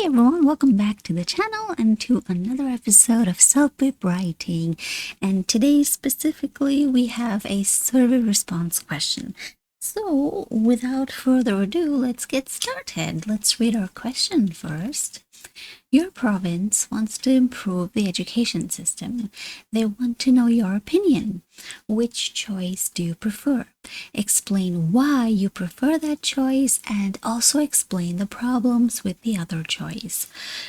Hey everyone, welcome back to the channel and to another episode of CELPIP Writing. And today specifically we have a survey response question. So without further ado, let's get started. Let's read our question first. Your province wants to improve the education system. They want to know your opinion. Which choice do you prefer? Explain why you prefer that choice and also explain the problems with the other choice.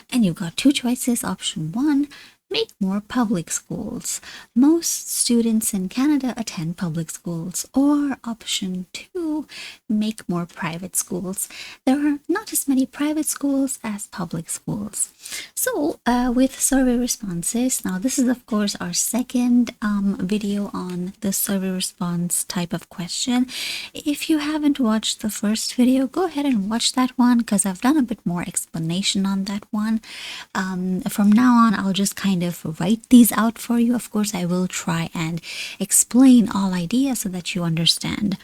And you've got two choices. Option 1, make more public schools. Most students in Canada attend public schools. Or option 2, make more private schools. There are not as many private schools as public schools. So with survey responses, now this is of course our second video on the survey response type of question. If you haven't watched the first video, go ahead and watch that one because I've done a bit more explanation on that one. From now on, I'll just kind of write these out for you. Of course, I will try and explain all ideas so that you understand.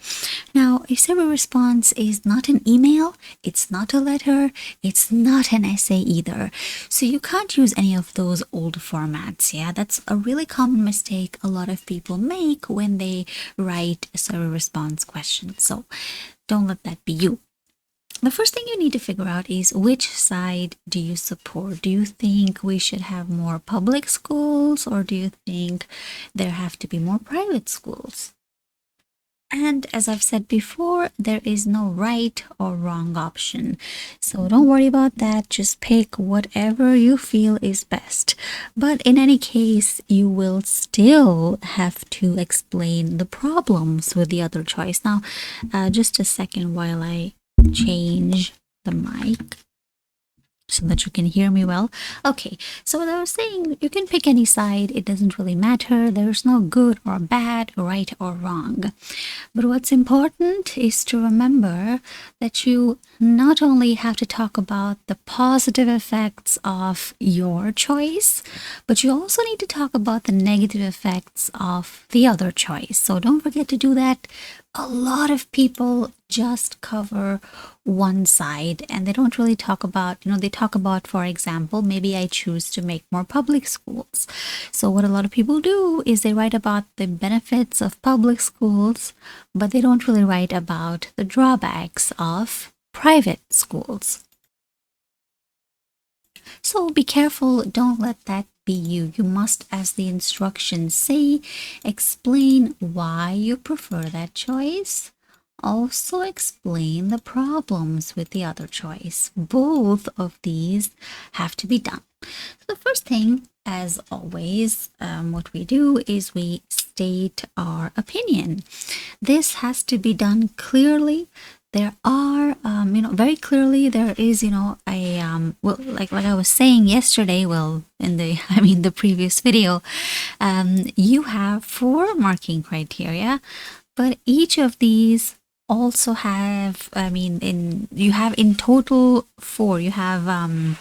Now, a survey response is not an email, it's not a letter, it's not an essay either. So you can't use any of those old formats. Yeah, that's a really common mistake a lot of people make when they write a survey response question. So don't let that be you. The first thing you need to figure out is which side do you support? Do you think we should have more public schools, or do you think there have to be more private schools? And as I've said before, there is no right or wrong option. So don't worry about that. Just pick whatever you feel is best. But in any case, you will still have to explain the problems with the other choice. Now, just a second while I change the mic so that you can hear me well. Okay, so what I was saying, you can pick any side. It doesn't really matter. There's no good or bad, right or wrong. But what's important is to remember that you not only have to talk about the positive effects of your choice, but you also need to talk about the negative effects of the other choice. So don't forget to do that. A lot of people just cover one side and they don't really talk about, they talk about, for example, maybe I choose to make more public schools. So what a lot of people do is they write about the benefits of public schools, but they don't really write about the drawbacks of private schools. So be careful, don't let that be you. You must, as the instructions say, explain why you prefer that choice. Also explain the problems with the other choice. Both of these have to be done. So the first thing, as always, what we do is we state our opinion. This has to be done clearly. There are, very clearly there is, like I was saying yesterday, in the previous video, you have 4 marking criteria, but each of these also have, you have in total 4. You have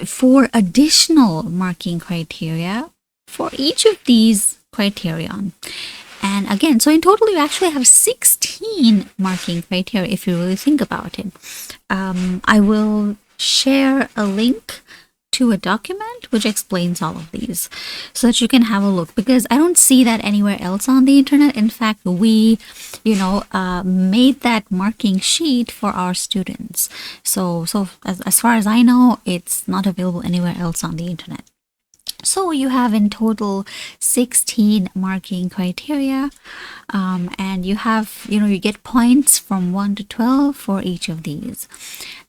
4 additional marking criteria for each of these criterion. And again, so in total, you actually have 16 marking criteria if you really think about it. I will share a link to a document which explains all of these so that you can have a look, because I don't see that anywhere else on the internet. In fact, we, made that marking sheet for our students. So as far as I know, it's not available anywhere else on the internet. So you have in total 16 marking criteria, and you have, you get points from 1 to 12 for each of these.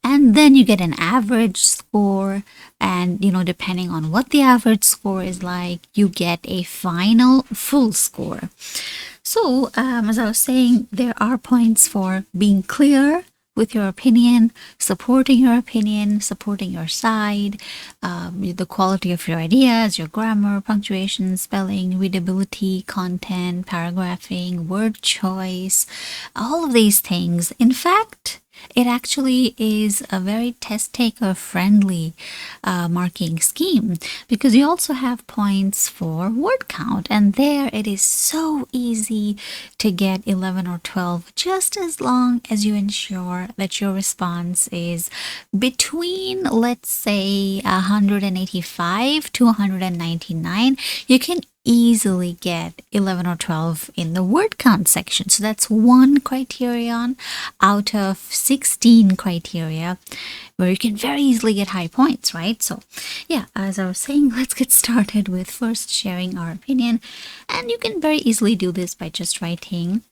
And then you get an average score, and, depending on what the average score is like, you get a final full score. So, as I was saying, there are points for being clear with your opinion, supporting your side, the quality of your ideas, your grammar, punctuation, spelling, readability, content, paragraphing, word choice, all of these things. In fact, It actually is a very test taker friendly marking scheme, because you also have points for word count, and there it is so easy to get 11 or 12, just as long as you ensure that your response is between, let's say, 185 to 199. You can easily get 11 or 12 in the word count section. So that's one criterion out of 16 criteria where you can very easily get high points, right? So yeah, as I was saying, let's get started with first sharing our opinion. And you can very easily do this by just writing,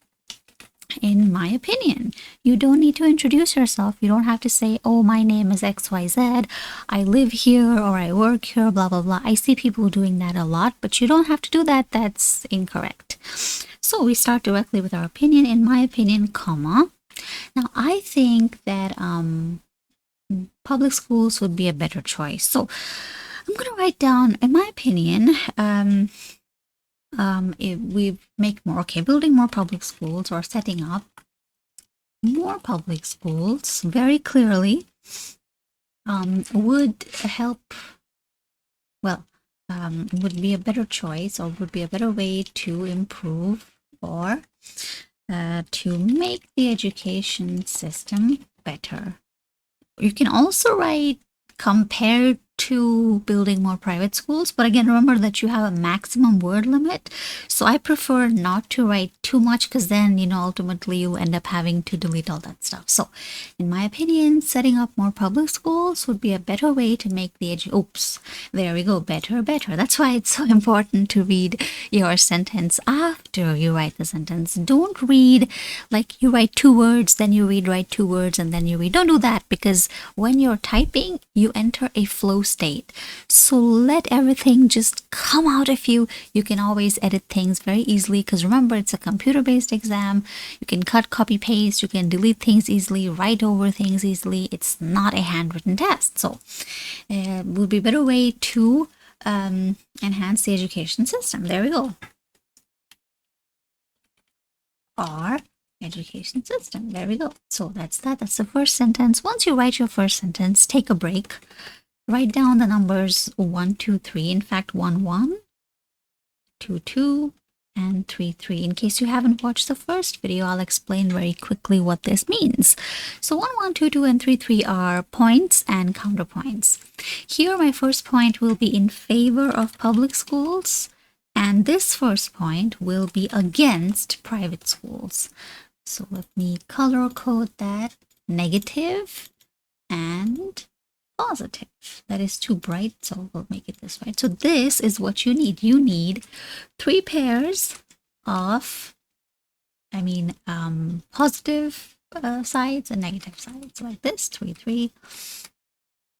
in my opinion. You don't need to introduce yourself. You don't have to say, oh, my name is XYZ, I live here or I work here, blah, blah, blah. I see people doing that a lot, but you don't have to do that. That's incorrect. So we start directly with our opinion. In my opinion, comma. Now, I think that public schools would be a better choice. So I'm going to write down, in my opinion, if we make more, building more public schools or setting up more public schools very clearly would help, would be a better choice, or would be a better way to improve or to make the education system better. You can also write compared to building more private schools, but again, remember that you have a maximum word limit. So I prefer not to write too much, because then, ultimately you'll end up having to delete all that stuff. So in my opinion, setting up more public schools would be a better way to make the there we go, better. That's why it's so important to read your sentence after you write the sentence. Don't read like you write 2 words, then you write 2 words, and then you read. Don't do that, because when you're typing, you enter a flow state. So let everything just come out of you. You can always edit things very easily, because remember, it's a computer-based exam. You can cut, copy, paste. You can delete things easily, write over things easily. It's not a handwritten test. So it would be a better way to enhance the education system. There we go. Our education system. There we go. So that's that. That's the first sentence. Once you write your first sentence, take a break. Write down the numbers 1, 2, 3. In fact, 1, 1, 2, 2, and 3, 3. In case you haven't watched the first video, I'll explain very quickly what this means. So 1, 1, 2, 2, and 3, 3 are points and counterpoints. Here, my first point will be in favor of public schools, and this first point will be against private schools. So let me color code that: negative and positive. That is too bright, so we'll make it this way. So this is what you need. You need 3 pairs of, positive sides and negative sides, like this, 3, 3.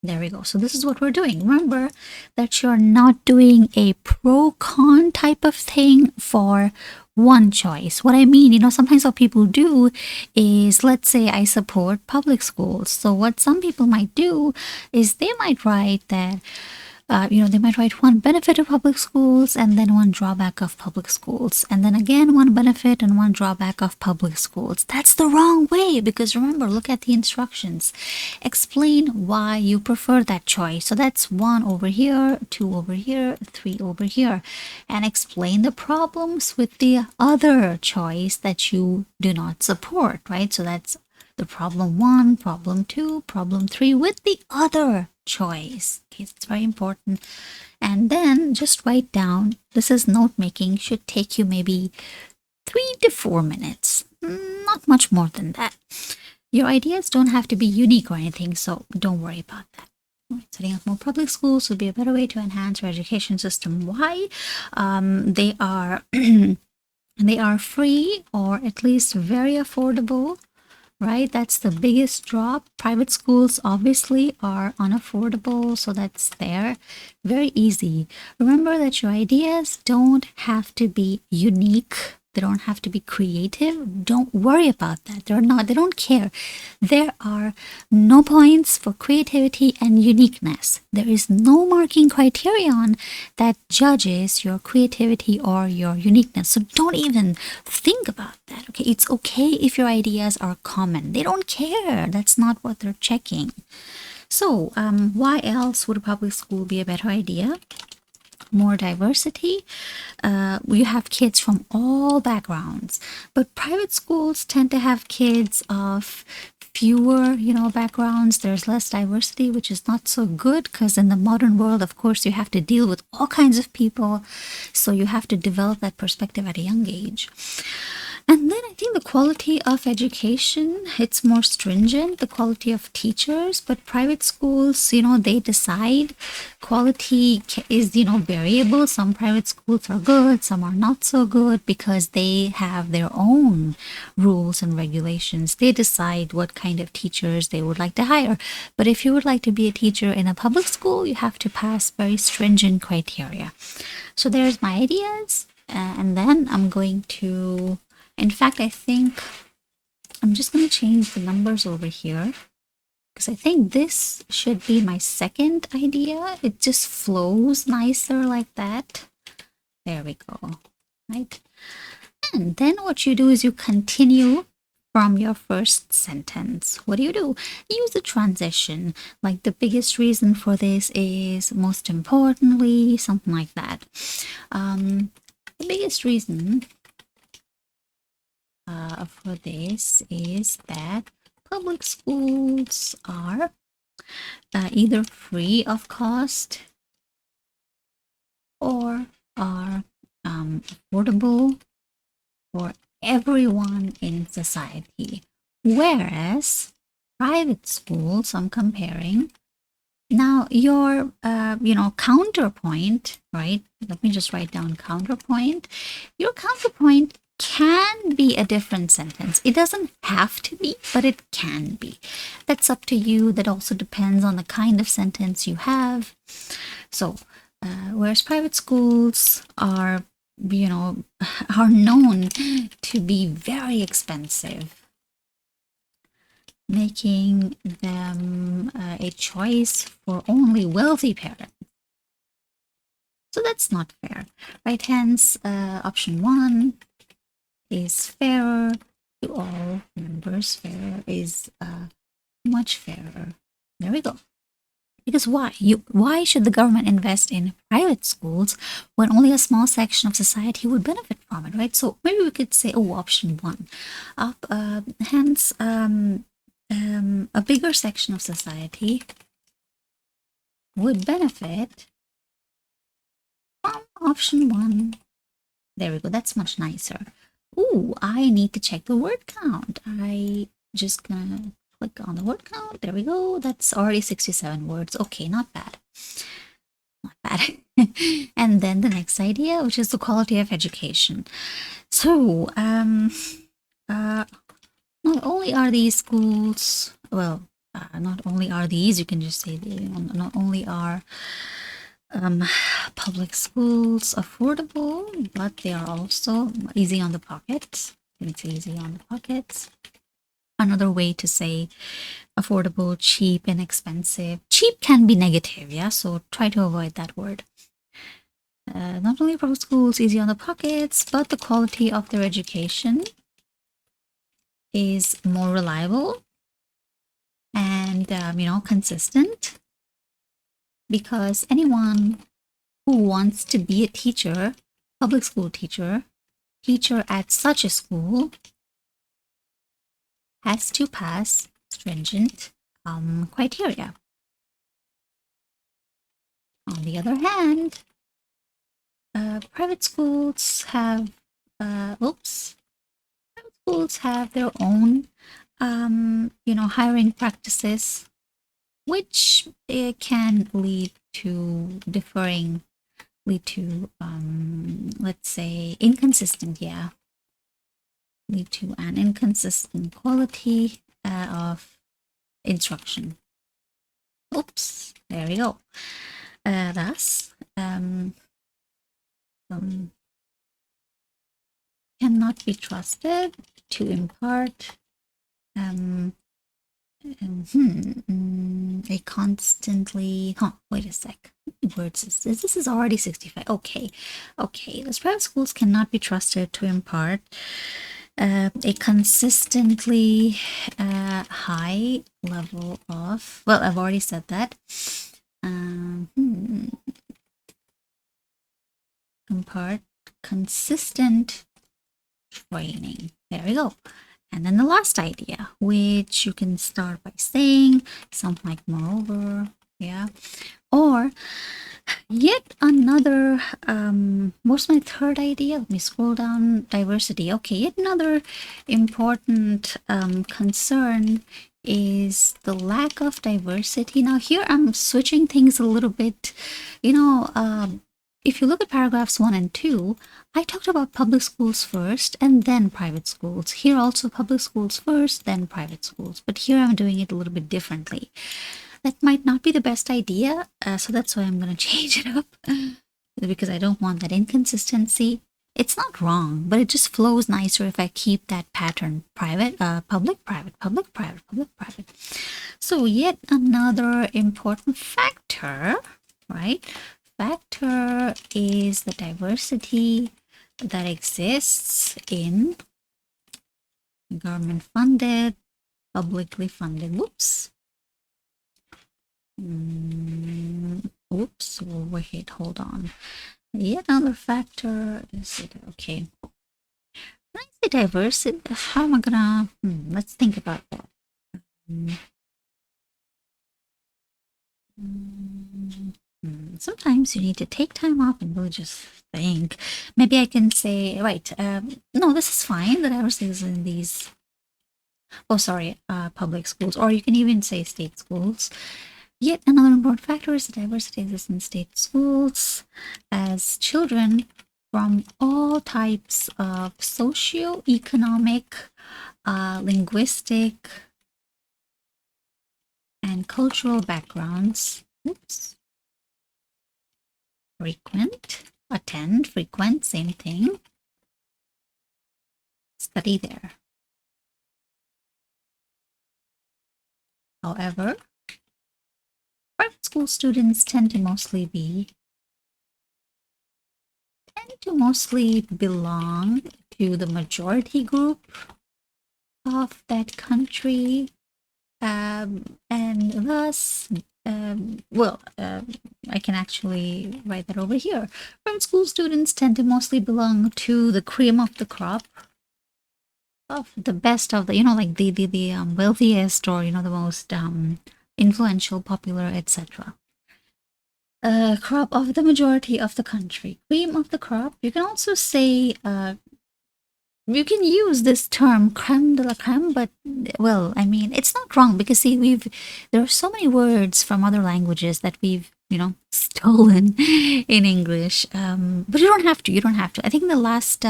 There we go. So this is what we're doing. Remember that you're not doing a pro-con type of thing for one choice. What I mean, sometimes what people do is, let's say I support public schools. So what some people might do is they might write that, they might write one benefit of public schools and then one drawback of public schools, and then again one benefit and one drawback of public schools. That's the wrong way, because remember, look at the instructions. Explain why you prefer that choice. So that's 1 over here, 2 over here, 3 over here, and explain the problems with the other choice that you do not support, right? So that's the problem 1, problem 2, problem 3 with the other choice. Okay, it's very important. And then just write down, this is note making, should take you maybe 3 to 4 minutes, not much more than that. Your ideas don't have to be unique or anything, so don't worry about that. Setting up more public schools would be a better way to enhance your education system. Why? They are they are free, or at least very affordable, right? That's the biggest drop. Private schools obviously are unaffordable, so that's there. Very easy. Remember that your ideas don't have to be unique They don't have to be creative. Don't worry about that. They don't care. There are no points for creativity and uniqueness. There is no marking criterion that judges your creativity or your uniqueness. So don't even think about that. Okay, it's okay if your ideas are common. They don't care. That's not what they're checking. So, why else would a public school be a better idea? More diversity. You have kids from all backgrounds, but private schools tend to have kids of fewer, backgrounds. There's less diversity, which is not so good because in the modern world, of course, you have to deal with all kinds of people. So you have to develop that perspective at a young age. And then I think the quality of education, it's more stringent, the quality of teachers, but private schools, they decide. Quality is, variable. Some private schools are good, some are not so good because they have their own rules and regulations. They decide what kind of teachers they would like to hire. But if you would like to be a teacher in a public school, you have to pass very stringent criteria. So there's my ideas. And then I'm going to, in fact, I think I'm just going to change the numbers over here because I think this should be my second idea. It just flows nicer like that. There we go. Right. And then what you do is you continue from your first sentence. What do? Use a transition. Like the biggest reason for this is most importantly, something like that. The biggest reason for this is that public schools are either free of cost or are affordable for everyone in society. Whereas private schools, I'm comparing. Now your, counterpoint, right? Let me just write down counterpoint. Your counterpoint can be a different sentence. It doesn't have to be, but it can be. That's up to you. That also depends on the kind of sentence you have. So, whereas private schools are, are known to be very expensive, making them a choice for only wealthy parents. So that's not fair, right? Hence, option 1 is fairer to all members. Fairer is much fairer. There we go. Because why should the government invest in private schools when only a small section of society would benefit from it, right? So maybe we could say, option 1. Hence, a bigger section of society would benefit from option 1. There we go. That's much nicer. Ooh, I need to check the word count. I just gonna click on the word count. There we go. That's already 67 words. Okay, not bad. Not bad. And then the next idea, which is the quality of education. So, not only are these schools, not only are these, you can just say, not only are public schools affordable, but they are also easy on the pockets. It's easy on the pockets. Another way to say affordable, cheap, inexpensive. Cheap can be negative, yeah? So try to avoid that word. Not only public schools easy on the pockets, but the quality of their education is more reliable and, consistent. Because anyone who wants to be a teacher, public school teacher at such a school, has to pass stringent criteria. On the other hand, private schools have their own hiring practices, which can lead to let's say lead to an inconsistent quality of instruction. Oops, there we go. Thus, some cannot be trusted to impart a constantly, wait a sec. How many words is this? This is already 65. Okay. Those private schools cannot be trusted to impart a consistently high level of, well, I've already said that. Impart consistent training. There we go. And then the last idea, which you can start by saying something like moreover, yeah. Or yet another, what's my third idea? Let me scroll down. Diversity. Okay, yet another important concern is the lack of diversity. Now here I'm switching things a little bit, if you look at paragraphs 1 and 2, I talked about public schools first and then private schools. Here also public schools first, then private schools. But here I'm doing it a little bit differently. That might not be the best idea, so that's why I'm going to change it up. Because I don't want that inconsistency. It's not wrong, but it just flows nicer if I keep that pattern. Private, public, private, public, private, public, private. So yet another important factor, right? Factor is the diversity that exists in government funded, publicly funded. Whoops. Oops. Wait, hold on. Yet another factor is it okay? When I say diversity, how am I gonna? Let's think about that. Sometimes you need to take time off and really just think. Maybe I can say, right, no, this is fine. The diversity is in these, public schools, or you can even say state schools. Yet another important factor is the diversity exists in state schools as children from all types of socio-economic, linguistic, and cultural backgrounds. Frequent, same thing. Study there. However, private school students tend to mostly belong to the majority group of that country, and thus, I can actually write that over here. Private school students tend to mostly belong to the cream of the crop, of the best of the, like the wealthiest, or the most influential, popular, etc. Crop of the majority of the country. Cream of the crop. You can also say, you can use this term creme de la creme, but well, I mean, it's not wrong because see, there are so many words from other languages that we've stolen in English. But you don't have to. I think the last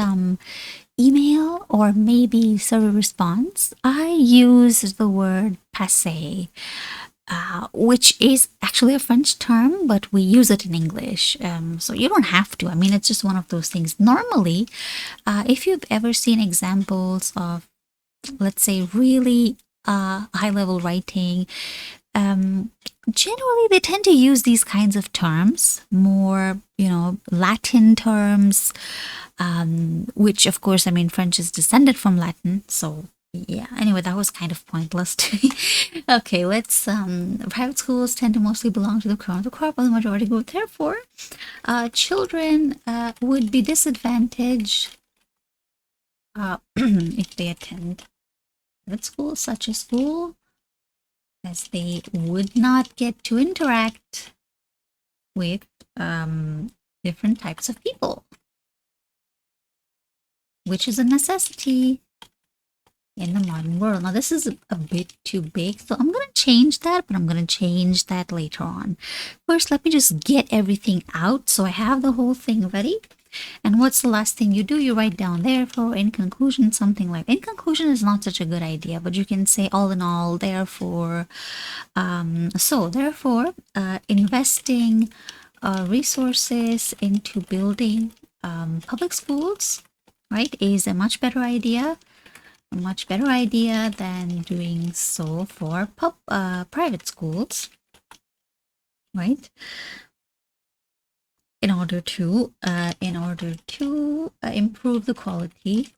email or maybe survey response, I used the word passé, which is actually a French term, but we use it in English. So you don't have to. I mean, it's just one of those things. Normally, if you've ever seen examples of, let's say, really high-level writing, generally they tend to use these kinds of terms, more, Latin terms, which, of course, I mean, French is descended from Latin, so yeah, anyway, that was kind of pointless to me. Okay, let's, private schools tend to mostly belong to the crown of the crop of the majority group. Therefore, children would be disadvantaged if they attend private schools, such a school, as they would not get to interact with different types of people, which is a necessity in the modern world. Now, this is a bit too big, so I'm going to change that, but I'm going to change that later on. First, let me just get everything out so I have the whole thing ready. And what's the last thing you do? You write down therefore, in conclusion, something like, in conclusion is not such a good idea, but you can say all in all, therefore. Therefore, investing resources into building public schools, right, is a much better idea. A much better idea than doing so for private schools, right? In order to improve the quality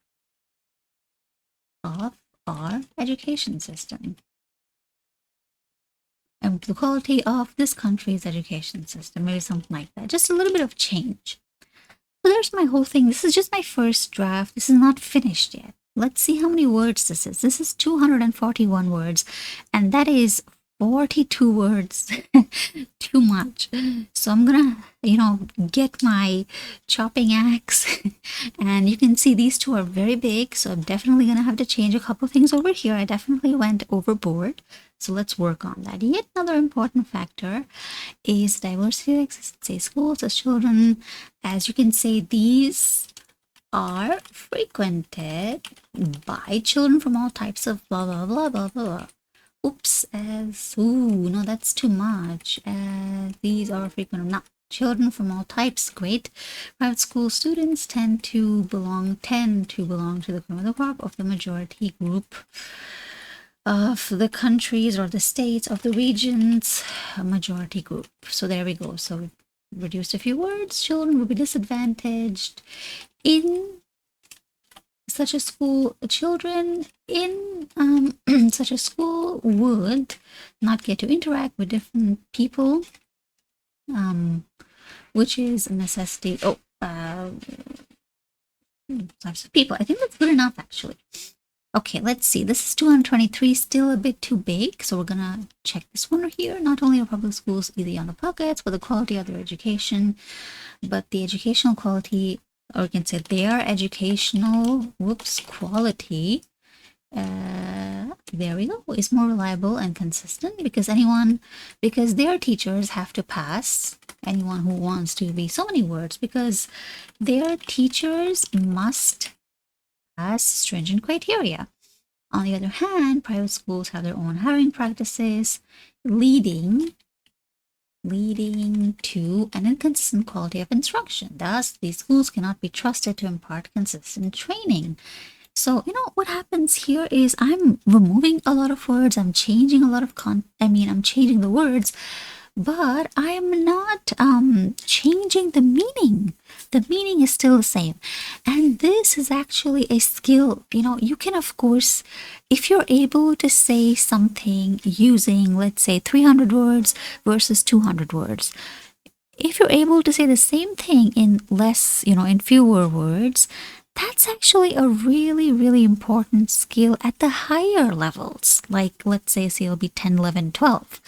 of our education system and the quality of this country's education system, maybe something like that. Just a little bit of change. So there's my whole thing. This is just my first draft. This is not finished yet. Let's see how many words this is. This is 241 words, and that is 42 words too much. So I'm gonna, get my chopping axe, and you can see these two are very big. So I'm definitely gonna have to change a couple things over here. I definitely went overboard. So let's work on that. Yet another important factor is diversity exists in schools as children. As you can say, these are frequented by children from all types of blah blah blah blah blah. Oops, no, that's too much. These are frequent, not children from all types. Great. Private school students tend to belong to the cream of the crop of the majority group of the countries or the states of the regions, majority group. So there we go. So we reduced a few words. Children will be disadvantaged in such a school. Children in such a school would not get to interact with different people, which is a necessity. Types of people. I think that's good enough, actually. Okay, let's see. This is 223, still a bit too big. So we're gonna check this one here. Not only are public schools easy on the pockets, but the quality of their education, but the educational quality, or you can say their educational, quality, there we go, is more reliable and consistent because their teachers have to pass anyone who wants to be so many words, because their teachers must pass stringent criteria. On the other hand, private schools have their own hiring practices, leading to an inconsistent quality of instruction. Thus, these schools cannot be trusted to impart consistent training. So, what happens here is I'm removing a lot of words, I'm changing a lot of I'm changing the words, but I'm not changing the meaning. The meaning is still the same. And this is actually a skill. You can, of course, if you're able to say something using, let's say, 300 words versus 200 words, if you're able to say the same thing in less, in fewer words, that's actually a really, really important skill at the higher levels, like let's say CLB 10, 11, 12.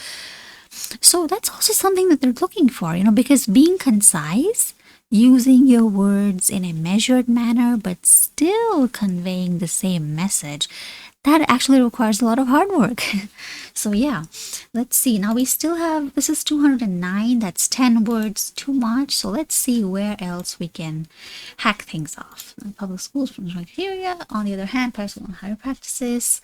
So that's also something that they're looking for, because being concise, using your words in a measured manner, but still conveying the same message, that actually requires a lot of hard work. So yeah, let's see. Now we still have, this is 209, that's 10 words too much. So let's see where else we can hack things off. Public schools from criteria, on the other hand, personal and higher practices,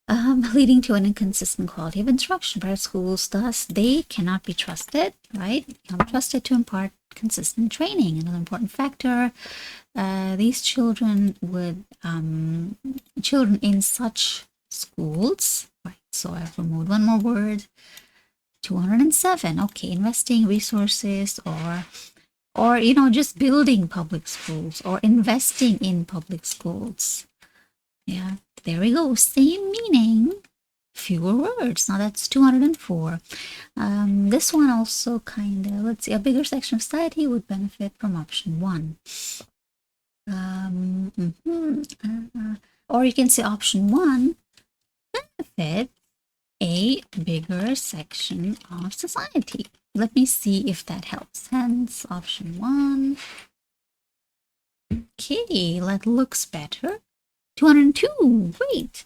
leading to an inconsistent quality of instruction. Private schools, thus, they cannot be trusted, right? Cannot be trusted to impart consistent training. Another important factor, these children in such schools, right? So I've removed one more word, 207. Okay, investing resources or just building public schools or investing in public schools. Yeah, there we go. Same meaning, fewer words. Now that's 204. This one also kind of, let's see, a bigger section of society would benefit from option 1. Or you can say option 1 benefit a bigger section of society. Let me see if that helps. Hence, option 1. Okay, that looks better. 202, great.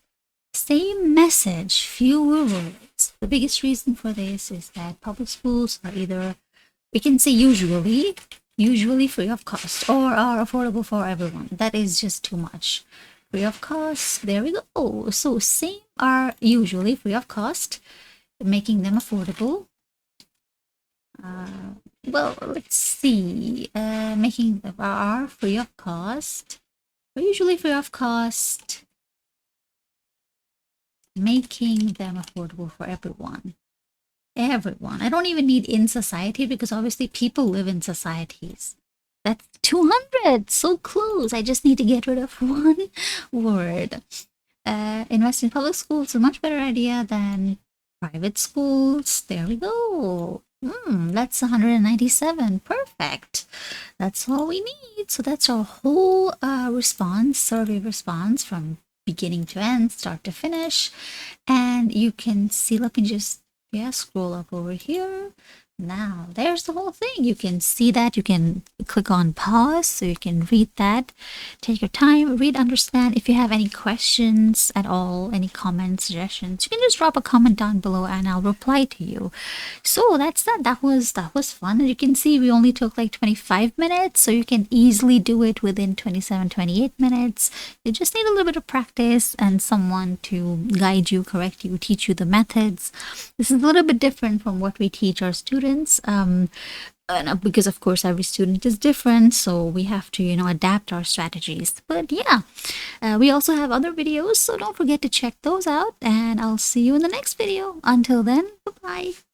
Same message, fewer words. The biggest reason for this is that public schools are either, we can say usually free of cost or are affordable for everyone. That is just too much. Free of cost, there we go. So same are usually free of cost, making them affordable. Well, let's see. Making them are free of cost are usually free of cost, making them affordable for everyone. Everyone. I don't even need in society because obviously people live in societies. That's 200. So close. I just need to get rid of one word. Invest in public schools is a much better idea than private schools. There we go. That's 197. Perfect. That's all we need. So that's our whole response, survey response from beginning to end, start to finish. And you can see, let me just, yeah, scroll up over here. Now, there's the whole thing. You can see that. You can click on pause so you can read that. Take your time, read, understand. If you have any questions at all, any comments, suggestions, you can just drop a comment down below and I'll reply to you. So that's that. That was fun. As you can see, we only took like 25 minutes, so you can easily do it within 27, 28 minutes. You just need a little bit of practice and someone to guide you, correct you, teach you the methods. This is a little bit different from what we teach our students. Because of course every student is different, so we have to adapt our strategies. But yeah, we also have other videos, so don't forget to check those out, and I'll see you in the next video. Until then, bye bye.